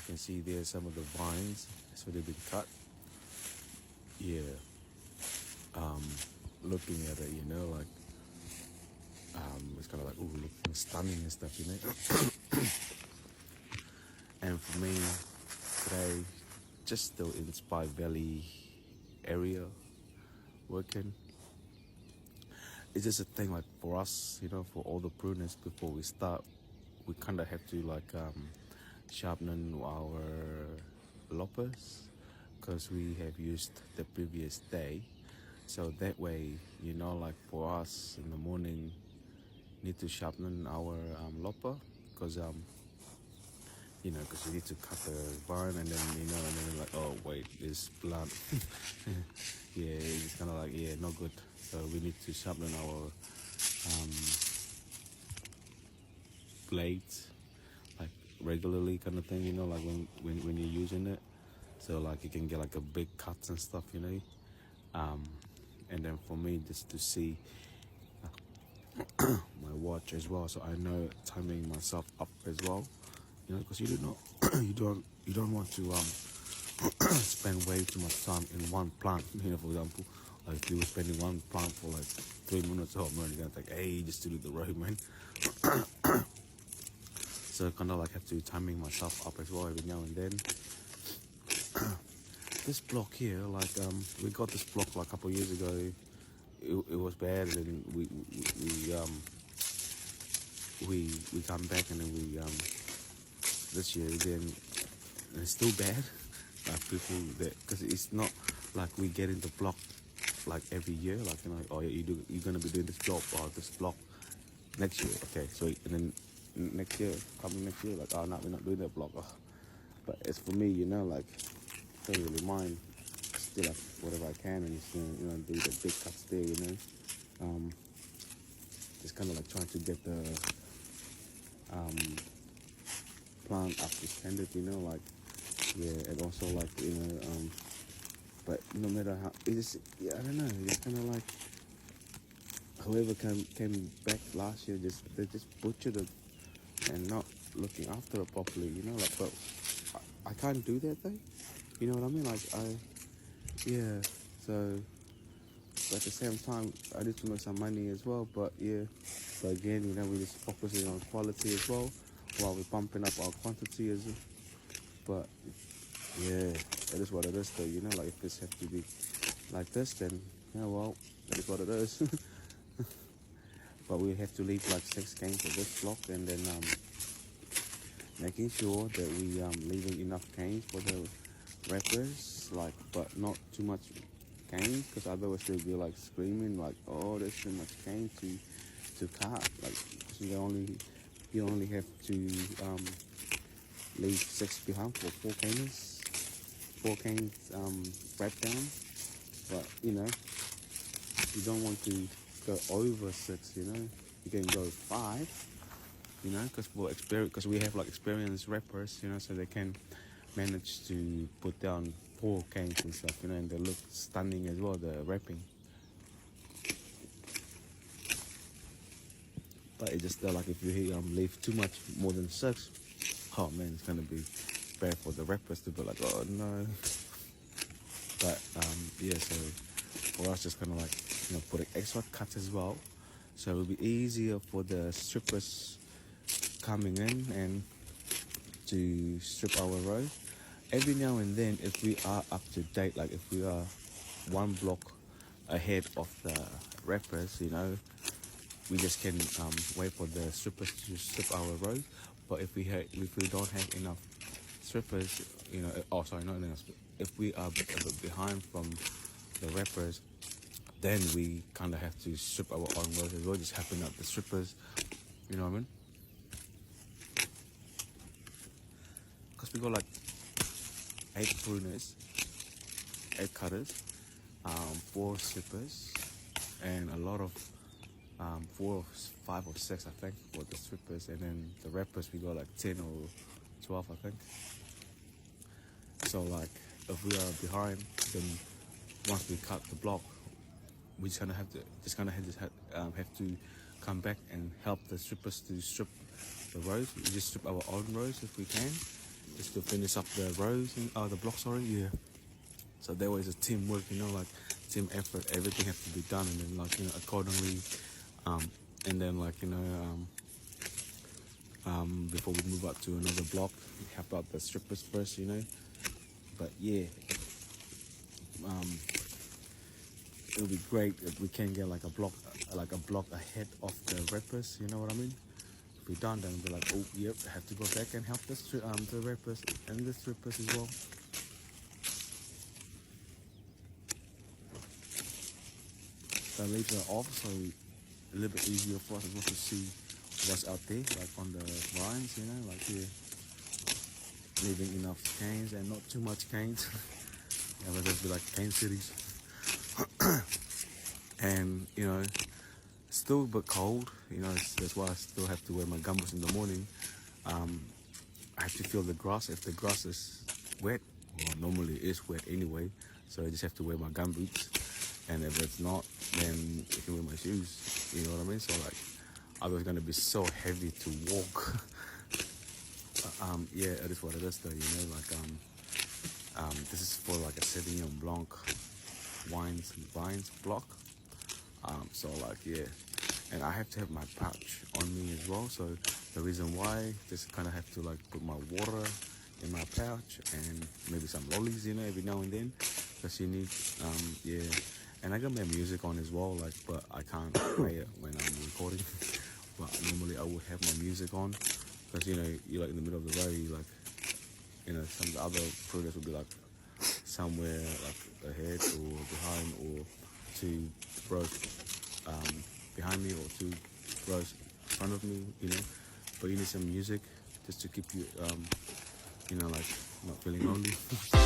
can see there some of the vines that's already been cut. Yeah. Looking at it, like it's kind of like, ooh, looking stunning and stuff, And for me today, just still in Spy Valley area working. It's just a thing like for us, for all the pruners before we start, we kind of have to like sharpen our loppers because we have used the previous day. So that way, like for us in the morning, need to sharpen our lopper because because you need to cut the vine and then and then like, oh wait, there's blood. Yeah, it's kind of like, yeah, not good. So we need to sharpen our blades like regularly, kind of thing. Like when you're using it, so like you can get like a big cuts and stuff. And then for me, just to see my watch as well, so I know timing myself up as well. Because you don't want to spend way too much time in one plant. For example, like if you were spending one plant for like 3 minutes, oh man, you're gonna take ages to do the road, man. So kind of like have to timing myself up as well every now and then. This block here, like we got this block like a couple of years ago. It was bad, and then we come back, and then we this year again, and it's still bad. Like people that, because it's not like we get into block like every year, like oh yeah, you're gonna be doing this job or this block next year, okay, so and then coming next year, like, oh no, we're not doing that block. Oh. But it's for me, like don't really mind, still like whatever I can, and just do the big cuts there, just kind of like trying to get the plant up to standard, like, yeah, and also like, but no matter how, it's just, yeah, I don't know, it's kind of like whoever came back last year, they just butchered it and not looking after it properly, like, but I can't do that though, you know what I mean, like, yeah, so, but at the same time, I need to make some money as well, but yeah, but again, we're just focusing on quality as well, while we're pumping up our quantity as well. But yeah, that is what it is though, like if this has to be like this, then yeah, well, that is what it is. But we have to leave like 6 canes for this block, and then making sure that we leaving enough canes for the wrappers, like, but not too much canes, because otherwise they'll be like screaming like, oh, there's too much cane to cut, like, so you only have to leave 6 behind for 4 canes wrapped down. But you don't want to go over 6, you can go 5, because we have like experienced wrappers, so they can manage to put down 4 canes and stuff, and they look stunning as well, the wrapping. But it's just like if you leave too much, more than 6, oh man, it's gonna be bad for the wrappers to be like, oh no. But yeah, so for us, just kind of like putting extra cuts as well, so it'll be easier for the strippers coming in and to strip our road. Every now and then, if we are up to date, like if we are 1 block ahead of the wrappers, we just can wait for the strippers to strip our road. But if we don't have enough strippers, not enough. If we are a bit behind from the wrappers, then we kind of have to strip our own road as well, just helping out the strippers. You know what I mean? Because we got like 8 pruners, 8 cutters, 4 strippers, and a lot of 4 or 5 or 6, I think, for the strippers, and then the wrappers we got like 10 or 12, I think. So like if we are behind, then once we cut the block, we just have to come back and help the strippers to strip the roads. We just strip our own roads if we can, just to finish up the rows, the blocks, sorry, yeah. So there was a teamwork, like team effort. Everything has to be done, and then like accordingly, and then like before we move up to another block, we help out the strippers first, But yeah, it'll be great if we can get like a block ahead of the rappers. You know what I mean? If we done, then we'll be like, oh yep, I have to go back and help the rappers and the strippers as well. That leaves it off, so a little bit easier for us as well to see what's out there, like on the vines, like here, leaving enough canes and not too much canes. Yeah, but there'll be like cane cities. And still a bit cold, that's why I still have to wear my gumboots in the morning. I have to feel the grass. If the grass is wet, well, normally it is wet anyway, so I just have to wear my gumboots. And if it's not, then I can wear my shoes. You know what I mean? So like, otherwise it's gonna be so heavy to walk. Yeah, it is what it is though. Like this is for like a Sauvignon Blanc vines block. So like yeah, and I have to have my pouch on me as well. So the reason why, just kind of have to like put my water in my pouch and maybe some lollies, every now and then, because you need yeah. And I got my music on as well, like, but I can't play it when I'm recording. But normally I would have my music on, because you're like in the middle of the road, you like, some of the other progress would be like somewhere like ahead or behind, or two rows behind me, or two rows in front of me, But you need some music just to keep you, like not feeling lonely. If you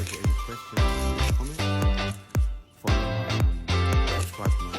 have any questions, comment. Follow, subscribe to my